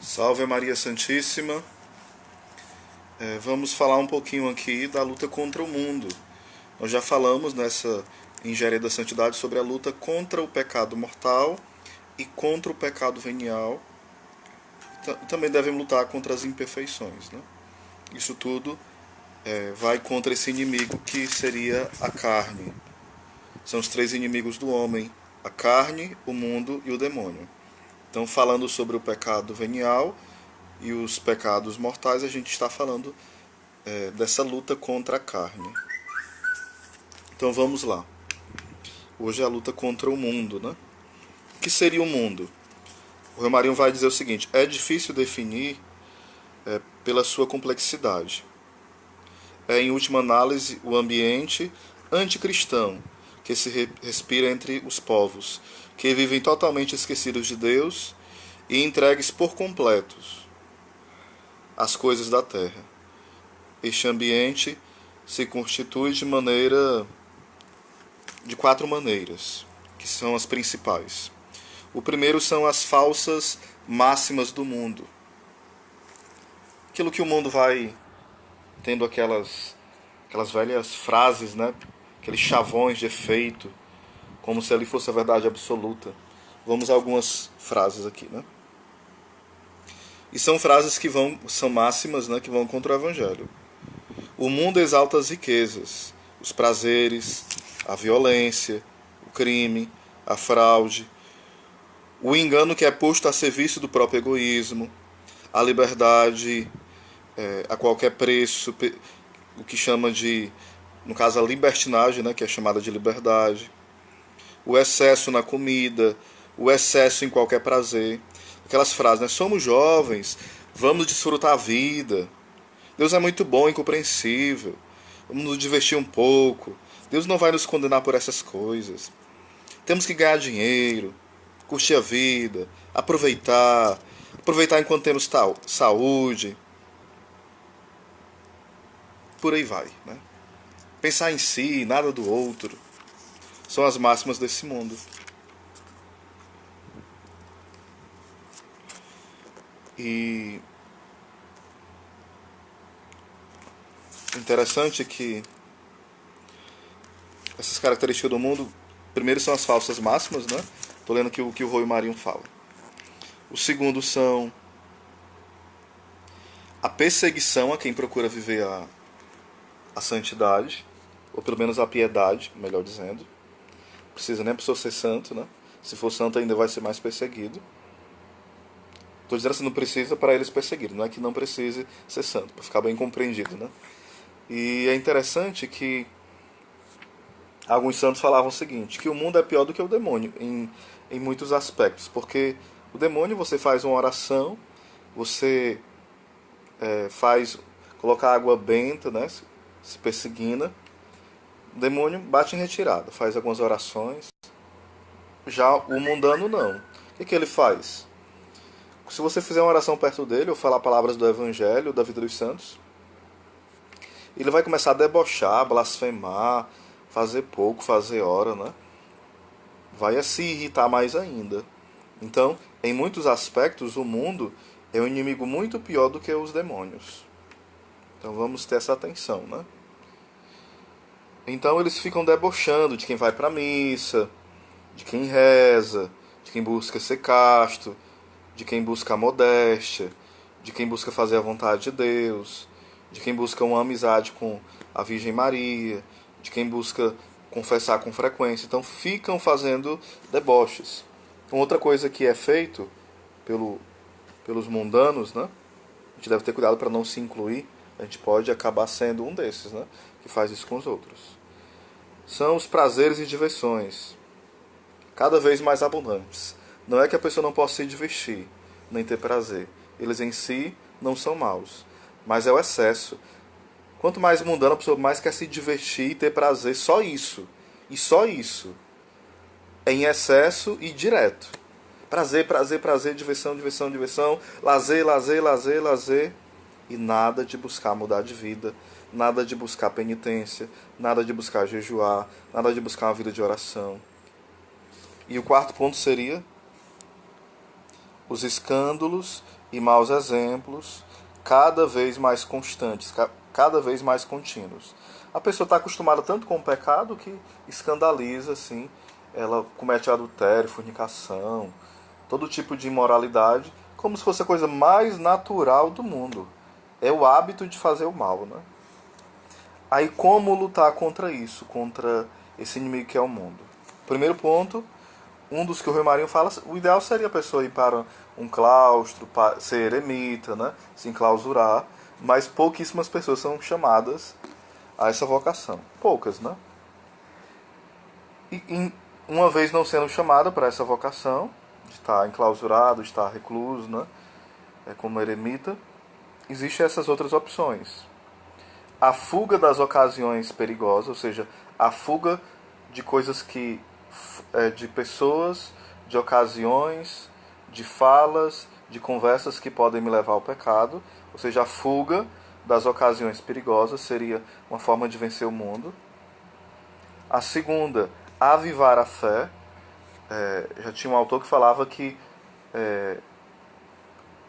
Salve Maria Santíssima. Vamos falar um pouquinho aqui da luta contra o mundo. Nós já falamos nessa Engenharia da Santidade sobre a luta contra o pecado mortal e contra o pecado venial. Também devemos lutar contra as imperfeições, né? Isso tudo vai contra esse inimigo que seria a carne. São os três inimigos do homem: a carne, o mundo e o demônio. Então, falando sobre o pecado venial e os pecados mortais, a gente está falando dessa luta contra a carne. Então vamos lá. Hoje é a luta contra o mundo, né? O que seria o mundo? O Romarinho vai dizer o seguinte: é difícil definir pela sua complexidade. É, em última análise, o ambiente anticristão que se respira entre os povos, que vivem totalmente esquecidos de Deus e entregues por completos às coisas da terra. Este ambiente se constitui de quatro maneiras, que são as principais. O primeiro são as falsas máximas do mundo. Aquilo que o mundo vai tendo aquelas velhas frases, né? Aqueles chavões de efeito, como se ali fosse a verdade absoluta. Vamos a algumas frases aqui, né? E são frases que são máximas, né, que vão contra o Evangelho. O mundo exalta as riquezas, os prazeres, a violência, o crime, a fraude, o engano que é posto a serviço do próprio egoísmo, a liberdade a qualquer preço, o que chama de, no caso, a libertinagem, né, que é chamada de liberdade, o excesso na comida, o excesso em qualquer prazer. Aquelas frases, né? Somos jovens, vamos desfrutar a vida. Deus é muito bom e compreensível. Vamos nos divertir um pouco. Deus não vai nos condenar por essas coisas. Temos que ganhar dinheiro, curtir a vida, aproveitar enquanto temos saúde. Por aí vai, né? Pensar em si, nada do outro. São as máximas desse mundo. E interessante que essas características do mundo, primeiro são as falsas máximas, né? Estou lendo aqui o que o Rui Marinho fala. O segundo são a perseguição a quem procura viver a santidade, ou pelo menos a piedade, melhor dizendo. Não precisa nem a pessoa ser santo, né? Se for santo ainda vai ser mais perseguido. Estou dizendo assim, não precisa para eles perseguirem, não é que não precise ser santo, para ficar bem compreendido, né? E é interessante que alguns santos falavam o seguinte, que o mundo é pior do que o demônio em muitos aspectos, porque o demônio você faz uma oração, você coloca água benta, né, se perseguindo, o demônio bate em retirada, faz algumas orações. Já o mundano não. O que ele faz? Se você fizer uma oração perto dele, ou falar palavras do Evangelho, da vida dos santos, ele vai começar a debochar, blasfemar, fazer pouco, fazer hora, né? Vai se irritar mais ainda. Então, em muitos aspectos, o mundo é um inimigo muito pior do que os demônios. Então vamos ter essa atenção, né? Então eles ficam debochando de quem vai para a missa, de quem reza, de quem busca ser casto, de quem busca a modéstia, de quem busca fazer a vontade de Deus, de quem busca uma amizade com a Virgem Maria, de quem busca confessar com frequência. Então ficam fazendo deboches. Outra coisa que é feito pelos mundanos, né? A gente deve ter cuidado para não se incluir. A gente pode acabar sendo um desses, né? Que faz isso com os outros. São os prazeres e diversões, cada vez mais abundantes. Não é que a pessoa não possa se divertir, nem ter prazer. Eles em si não são maus, mas é o excesso. Quanto mais mundana a pessoa mais quer se divertir e ter prazer, só isso. E só isso. Em excesso e direto. Prazer, prazer, prazer, diversão, diversão, diversão. Lazer, lazer, lazer, lazer. E nada de buscar mudar de vida. Nada de buscar penitência. Nada de buscar jejuar. Nada de buscar uma vida de oração. E o quarto ponto seria os escândalos e maus exemplos cada vez mais constantes, cada vez mais contínuos. A pessoa está acostumada tanto com o pecado que escandaliza, assim, ela comete adultério, fornicação, todo tipo de imoralidade, como se fosse a coisa mais natural do mundo. É o hábito de fazer o mal, né? Aí como lutar contra isso, contra esse inimigo que é o mundo? Primeiro ponto, um dos que o Rui Marinho fala, o ideal seria a pessoa ir para um claustro, ser eremita, né? Se enclausurar, mas pouquíssimas pessoas são chamadas a essa vocação. Poucas, né? E uma vez não sendo chamada para essa vocação, de estar enclausurado, de estar recluso, né? Como eremita, existem essas outras opções. A fuga das ocasiões perigosas, ou seja, a fuga de coisas que de pessoas, de ocasiões, de falas, de conversas que podem me levar ao pecado, ou seja, a fuga das ocasiões perigosas seria uma forma de vencer o mundo. A segunda, avivar a fé. Já tinha um autor que falava que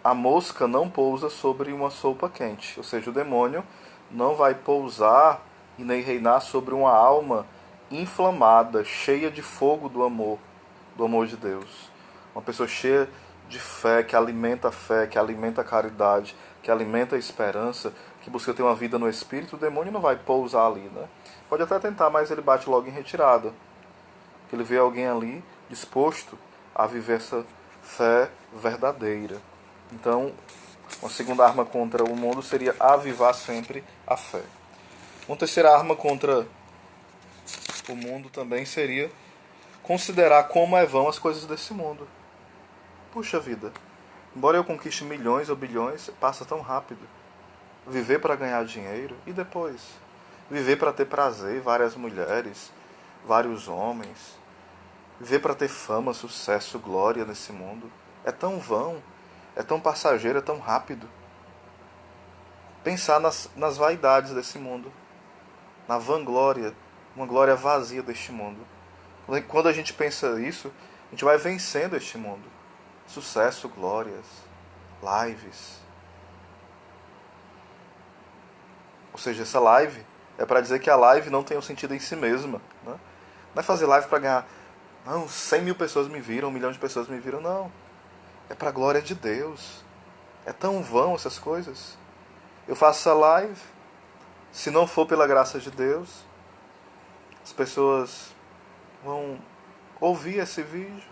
a mosca não pousa sobre uma sopa quente, ou seja, o demônio não vai pousar e nem reinar sobre uma alma inflamada, cheia de fogo do amor de Deus. Uma pessoa cheia de fé, que alimenta a caridade, que alimenta a esperança, que busca ter uma vida no Espírito, o demônio não vai pousar ali, né? Pode até tentar, mas ele bate logo em retirada. Porque ele vê alguém ali disposto a viver essa fé verdadeira. Então, uma segunda arma contra o mundo seria avivar sempre a fé. Uma terceira arma contra o mundo também seria considerar como é vão as coisas desse mundo. Puxa vida, embora eu conquiste milhões ou bilhões, passa tão rápido. Viver para ganhar dinheiro e depois? Viver para ter prazer, várias mulheres, vários homens. Viver para ter fama, sucesso, glória nesse mundo. É tão vão, é tão passageiro, é tão rápido. Pensar nas vaidades desse mundo, na vanglória, uma glória vazia deste mundo. Quando a gente pensa isso, a gente vai vencendo este mundo. Sucesso, glórias, lives. Ou seja, essa live é para dizer que a live não tem um sentido em si mesma. Né? Não é fazer live para ganhar, não, 100 mil pessoas me viram, 1 milhão de pessoas me viram, não. É para a glória de Deus. É tão vão essas coisas. Eu faço essa live, se não for pela graça de Deus, as pessoas vão ouvir esse vídeo,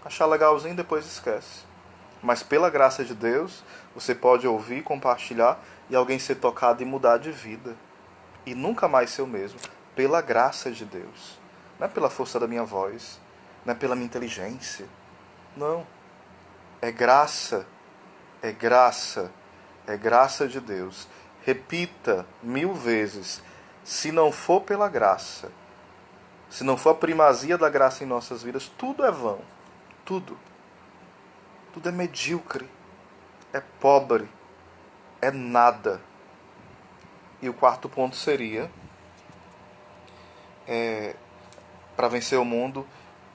achar legalzinho e depois esquece. Mas pela graça de Deus, você pode ouvir, compartilhar e alguém ser tocado e mudar de vida. E nunca mais ser o mesmo. Pela graça de Deus. Não é pela força da minha voz. Não é pela minha inteligência. Não. É graça. É graça. É graça de Deus. Repita 1000 vezes. Se não for pela graça, se não for a primazia da graça em nossas vidas, tudo é vão. Tudo. Tudo é medíocre. É pobre. É nada. E o quarto ponto seria, para vencer o mundo,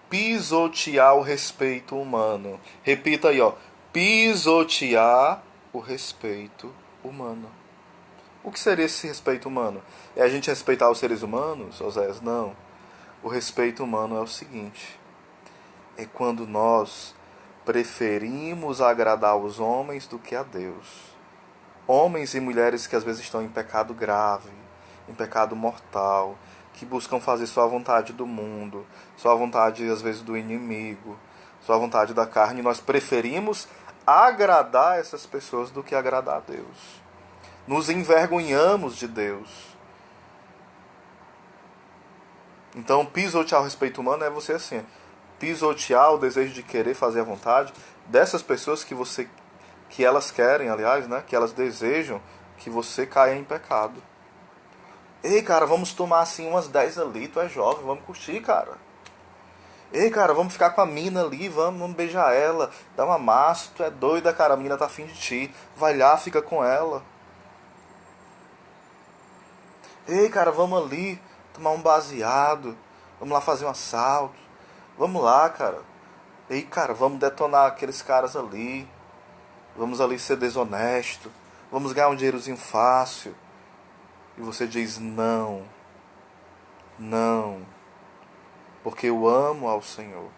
pisotear o respeito humano. Repita aí, ó. Pisotear o respeito humano. O que seria esse respeito humano? É a gente respeitar os seres humanos, Oséias? Não. O respeito humano é o seguinte. É quando nós preferimos agradar os homens do que a Deus. Homens e mulheres que às vezes estão em pecado grave, em pecado mortal, que buscam fazer sua vontade do mundo, sua vontade às vezes do inimigo, sua vontade da carne. Nós preferimos agradar essas pessoas do que agradar a Deus. Nos envergonhamos de Deus. Então, pisotear o respeito humano é você assim, pisotear o desejo de querer fazer a vontade dessas pessoas que elas querem, aliás, né, que elas desejam que você caia em pecado. Ei, cara, vamos tomar assim umas 10 ali, tu é jovem, vamos curtir, cara. Ei, cara, vamos ficar com a mina ali, vamos beijar ela, dar um amasso, tu é doida, cara, a mina tá afim de ti. Vai lá, fica com ela. Ei, cara, vamos ali tomar um baseado, vamos lá fazer um assalto. Vamos lá, cara. Ei, cara, vamos detonar aqueles caras ali. Vamos ali ser desonesto. Vamos ganhar um dinheirozinho fácil. E você diz não, não, porque eu amo ao Senhor.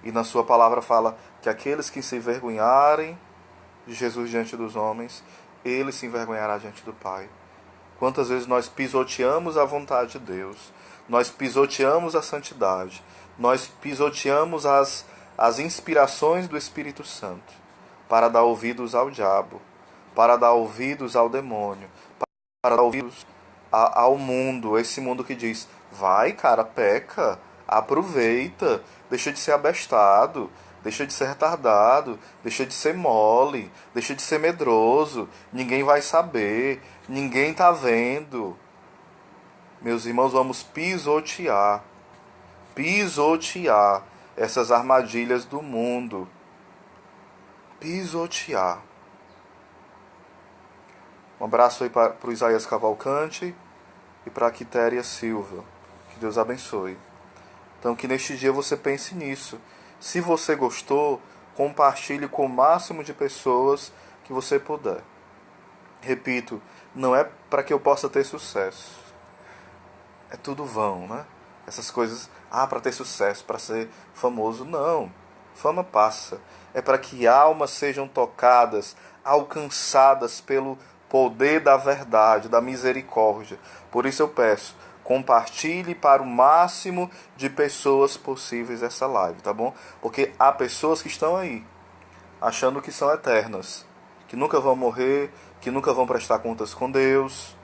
E na sua palavra fala que aqueles que se envergonharem de Jesus diante dos homens, ele se envergonhará diante do Pai. Quantas vezes nós pisoteamos a vontade de Deus, nós pisoteamos a santidade, nós pisoteamos as inspirações do Espírito Santo para dar ouvidos ao diabo, para dar ouvidos ao demônio, para dar ouvidos ao mundo, esse mundo que diz: vai, cara, peca, aproveita, deixa de ser abestado, deixa de ser retardado, deixa de ser mole, deixa de ser medroso, ninguém vai saber, ninguém tá vendo. Meus irmãos, vamos pisotear essas armadilhas do mundo, pisotear. Um abraço aí para o Isaías Cavalcante e para a Quitéria Silva. Que Deus abençoe. Então, que neste dia você pense nisso. Se você gostou, compartilhe com o máximo de pessoas que você puder. Repito, não é para que eu possa ter sucesso. É tudo vão, né? Essas coisas, para ter sucesso, para ser famoso. Não, fama passa. É para que almas sejam tocadas, alcançadas pelo poder da verdade, da misericórdia. Por isso eu peço, compartilhe para o máximo de pessoas possíveis essa live, tá bom? Porque há pessoas que estão aí, achando que são eternas, que nunca vão morrer, que nunca vão prestar contas com Deus,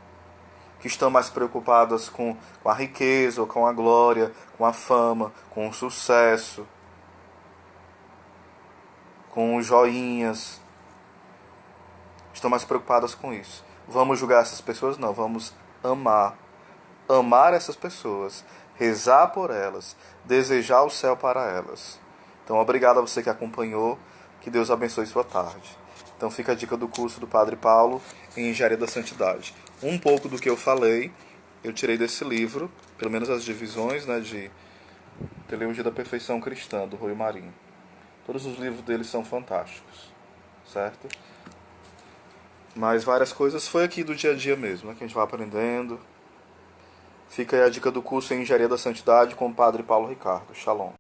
que estão mais preocupadas com a riqueza, ou com a glória, com a fama, com o sucesso, com os joinhas. Estão mais preocupadas com isso. Vamos julgar essas pessoas? Não, vamos amar. Amar essas pessoas, rezar por elas, desejar o céu para elas. Então, obrigado a você que acompanhou. Que Deus abençoe sua tarde. Então, fica a dica do curso do Padre Paulo em Engenharia da Santidade. Um pouco do que eu falei, eu tirei desse livro, pelo menos as divisões, né, de Teologia da Perfeição Cristã, do Rui Marinho. Todos os livros dele são fantásticos, certo? Mas várias coisas foi aqui do dia a dia mesmo, né, que a gente vai aprendendo. Fica aí a dica do curso em Engenharia da Santidade com o Padre Paulo Ricardo. Shalom.